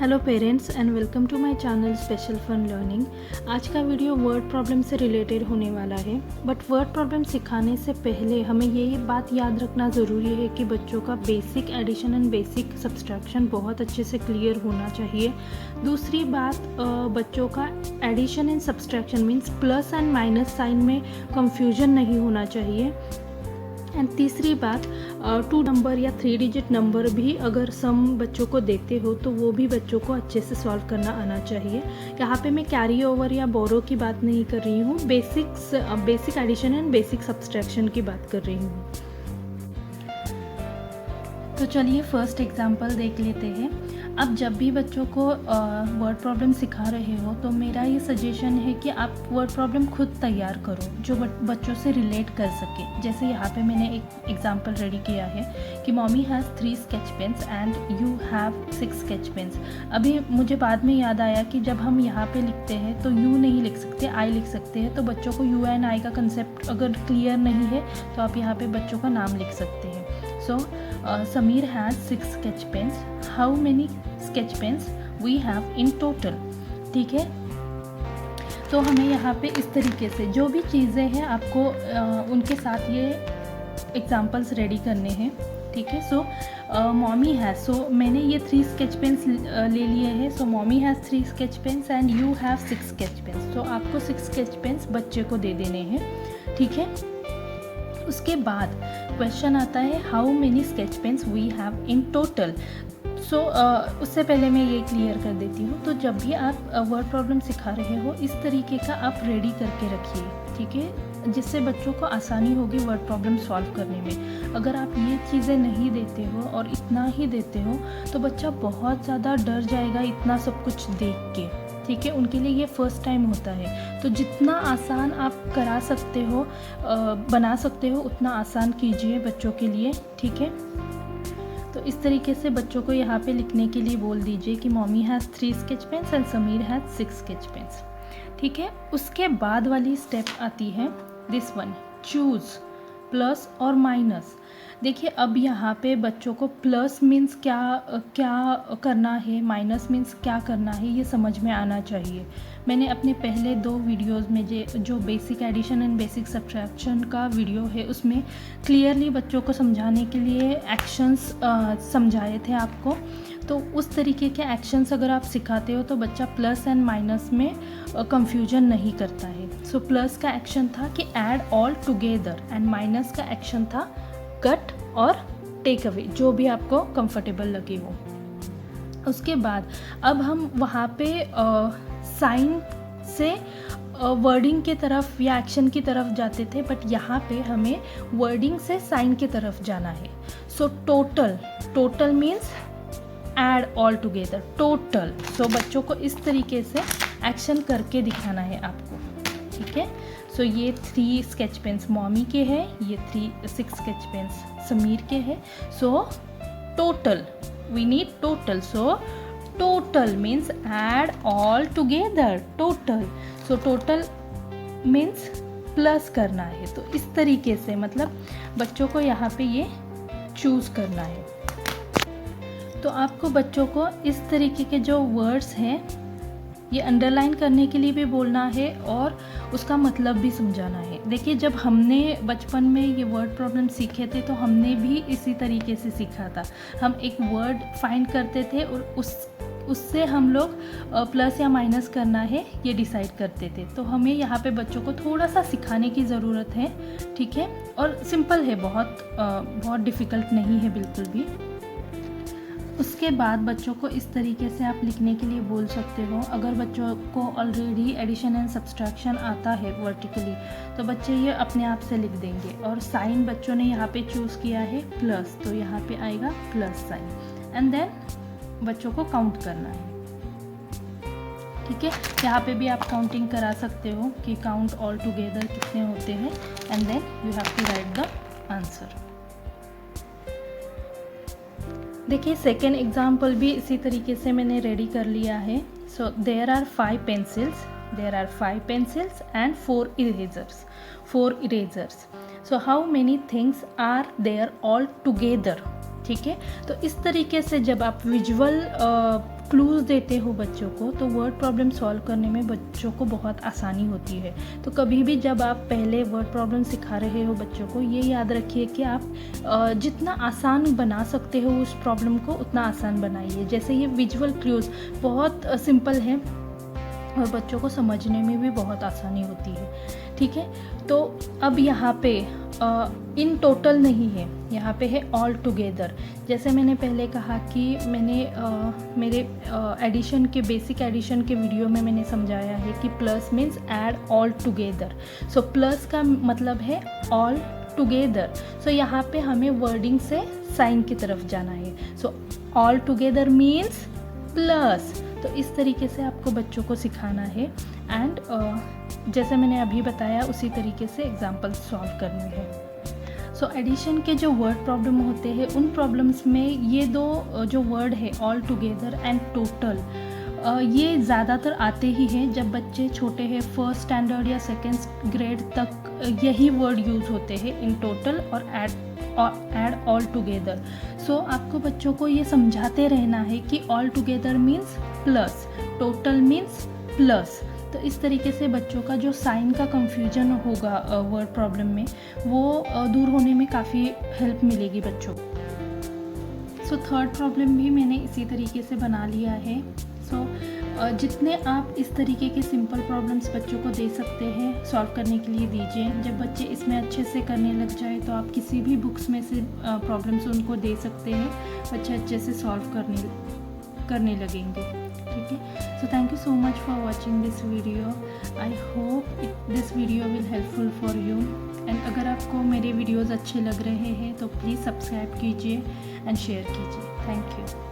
Hello parents and welcome to my channel special fun learning. आज का video word problem से related होने वाला है। बट वर्ड प्रॉब्लम सिखाने से पहले हमें ये बात याद रखना ज़रूरी है कि बच्चों का basic addition and basic subtraction बहुत अच्छे से क्लियर होना चाहिए। दूसरी बात, बच्चों का addition and subtraction means plus and minus sign में कंफ्यूजन नहीं होना चाहिए। एंड तीसरी बात, 2 नंबर या 3 डिजिट नंबर भी अगर सम बच्चों को देते हो तो वो भी बच्चों को अच्छे से सॉल्व करना आना चाहिए। यहाँ पे मैं कैरी ओवर या बोरो की बात नहीं कर रही हूँ, basic addition and basic subtraction की बात कर रही हूँ। तो चलिए फर्स्ट एग्जांपल देख लेते हैं। अब जब भी बच्चों को वर्ड प्रॉब्लम सिखा रहे हो तो मेरा ये सजेशन है कि आप वर्ड प्रॉब्लम खुद तैयार करो जो बच्चों से रिलेट कर सके। जैसे यहाँ पे मैंने एक एग्जांपल रेडी किया है कि mommy has 3 sketch pens and you have 6 sketch pens. अभी मुझे बाद में याद आया कि जब हम यहाँ पे लिखते हैं तो यू नहीं लिख सकते, आई लिख सकते हैं। तो बच्चों को यू एंड आई का कंसेप्ट अगर क्लियर नहीं है तो आप यहाँ पे बच्चों का नाम लिख सकते हैं। So, Sameer has 6 sketch pens. How many sketch pens we have in total? ठीक है, तो हमें यहाँ पे इस तरीके से जो भी चीज़ें हैं आपको उनके साथ ये एग्जाम्पल्स रेडी करने हैं। ठीक है, सो मॉमी हैज़, सो मैंने ये 3 स्केच पेन्स ले लिए हैं। So mommy has 3 sketch pens and you have 6 sketch pens. तो आपको 6 स्केच पेन्स बच्चे को दे देने हैं। ठीक है, उसके बाद क्वेश्चन आता है how many sketch pens we have in total. So उससे पहले मैं ये क्लियर कर देती हूँ। तो जब भी आप वर्ड प्रॉब्लम सिखा रहे हो इस तरीके का आप रेडी करके रखिए, ठीक है, जिससे बच्चों को आसानी होगी वर्ड प्रॉब्लम सॉल्व करने में। अगर आप ये चीज़ें नहीं देते हो और इतना ही देते हो तो बच्चा बहुत ज़्यादा डर जाएगा इतना सब कुछ देख के। ठीक है, उनके लिए ये फर्स्ट टाइम होता है। तो जितना आसान आप करा सकते हो, बना सकते हो, उतना आसान कीजिए बच्चों के लिए। ठीक है, तो इस तरीके से बच्चों को यहाँ पे लिखने के लिए बोल दीजिए कि mommy has 3 sketch pens and Sameer has 6 sketch pens. ठीक है, उसके बाद वाली स्टेप आती है दिस वन, चूज़ प्लस और माइनस। देखिए अब यहाँ पे बच्चों को प्लस मीन्स क्या करना है, माइनस मीन्स क्या करना है, ये समझ में आना चाहिए। मैंने अपने पहले 2 वीडियोस में जो basic addition and basic subtraction का वीडियो है उसमें क्लियरली बच्चों को समझाने के लिए एक्शंस समझाए थे आपको। तो उस तरीके के एक्शंस अगर आप सिखाते हो तो बच्चा प्लस एंड माइनस में कंफ्यूजन नहीं करता है। सो प्लस का एक्शन था कि add all together and minus का एक्शन था कट और टेक अवे, जो भी आपको कंफर्टेबल लगे वो। उसके बाद अब हम वहाँ पे साइन से वर्डिंग के तरफ या एक्शन की तरफ जाते थे, बट यहाँ पे हमें वर्डिंग से साइन की तरफ जाना है। So total means add all together, total. So बच्चों को इस तरीके से एक्शन करके दिखाना है आपको। ठीक है, सो ये 3 स्केच पेन्स मॉमी के हैं, ये 6 स्केच पेन्स समीर के हैं। So total, we need total. So total means add all together, total. So total means plus करना है। तो इस तरीके से मतलब बच्चों को यहाँ पे ये चूज़ करना है। तो आपको बच्चों को इस तरीके के जो वर्ड्स हैं ये अंडरलाइन करने के लिए भी बोलना है और उसका मतलब भी समझाना है। देखिए जब हमने बचपन में ये वर्ड प्रॉब्लम सीखे थे तो हमने भी इसी तरीके से सीखा था। हम एक वर्ड फाइंड करते थे और उससे हम लोग प्लस या माइनस करना है ये डिसाइड करते थे। तो हमें यहाँ पे बच्चों को थोड़ा सा सिखाने की ज़रूरत है। ठीक है, और सिंपल है, बहुत डिफ़िकल्ट नहीं है बिल्कुल भी। उसके बाद बच्चों को इस तरीके से आप लिखने के लिए बोल सकते हो। अगर बच्चों को ऑलरेडी एडिशन एंड सब्सट्रैक्शन आता है वर्टिकली तो बच्चे ये अपने आप से लिख देंगे। और साइन बच्चों ने यहाँ पे चूज़ किया है प्लस, तो यहाँ पे आएगा प्लस साइन एंड देन बच्चों को काउंट करना है। ठीक है, यहाँ पे भी आप काउंटिंग करा सकते हो कि काउंट ऑल टुगेदर कितने होते हैं and then you have to write the answer. देखिए सेकेंड एग्जाम्पल भी इसी तरीके से मैंने रेडी कर लिया है। So there are 5 pencils and 4 erasers. So how many things are there all together. ठीक है। तो इस तरीके से जब आप विजुअल क्लूज़ देते हो बच्चों को, तो वर्ड प्रॉब्लम सॉल्व करने में बच्चों को बहुत आसानी होती है। तो कभी भी जब आप पहले वर्ड प्रॉब्लम सिखा रहे हो बच्चों को, ये याद रखिए कि आप जितना आसान बना सकते हो उस प्रॉब्लम को उतना आसान बनाइए। जैसे ये विजुअल क्लूज़ बहुत सिंपल है और बच्चों को समझने में भी बहुत आसानी होती है, ठीक है। तो अब यहाँ पे इन टोटल नहीं है, यहाँ पे है ऑल टुगेदर। जैसे मैंने पहले कहा कि मैंने मेरे एडिशन के बेसिक एडिशन के वीडियो में मैंने समझाया है कि plus means add all together. So plus का मतलब है ऑल टुगेदर। सो यहाँ पे हमें वर्डिंग से साइन की तरफ जाना है। So all together means plus. तो इस तरीके से आपको बच्चों को सिखाना है एंड जैसे मैंने अभी बताया उसी तरीके से एग्जाम्पल सॉल्व करने हैं। सो एडिशन के जो वर्ड प्रॉब्लम होते हैं उन प्रॉब्लम्स में ये दो जो वर्ड है ऑल टुगेदर एंड टोटल, ये ज़्यादातर आते ही हैं जब बच्चे छोटे हैं, फर्स्ट स्टैंडर्ड या सेकेंड ग्रेड तक यही वर्ड यूज़ होते हैं, इन टोटल और ऐड ऑल टुगेदर। सो आपको बच्चों को ये समझाते रहना है कि all together means plus, total means plus. तो इस तरीके से बच्चों का जो साइन का कंफ्यूजन होगा वर्ड प्रॉब्लम में, वो दूर होने में काफ़ी हेल्प मिलेगी बच्चों को। सो थर्ड प्रॉब्लम भी मैंने इसी तरीके से बना लिया है। सो जितने आप इस तरीके के सिंपल प्रॉब्लम्स बच्चों को दे सकते हैं सॉल्व करने के लिए दीजिए। जब बच्चे इसमें अच्छे से करने लग जाए तो आप किसी भी बुक्स में से प्रॉब्लम्स उनको दे सकते हैं, बच्चे अच्छे से सॉल्व करने लगेंगे, ठीक है। So thank you so much for watching this video. I hope this video will helpful for you. And अगर आपको मेरे वीडियोज़ अच्छे लग रहे हैं तो प्लीज़ सब्सक्राइब कीजिए एंड शेयर कीजिए। Thank you.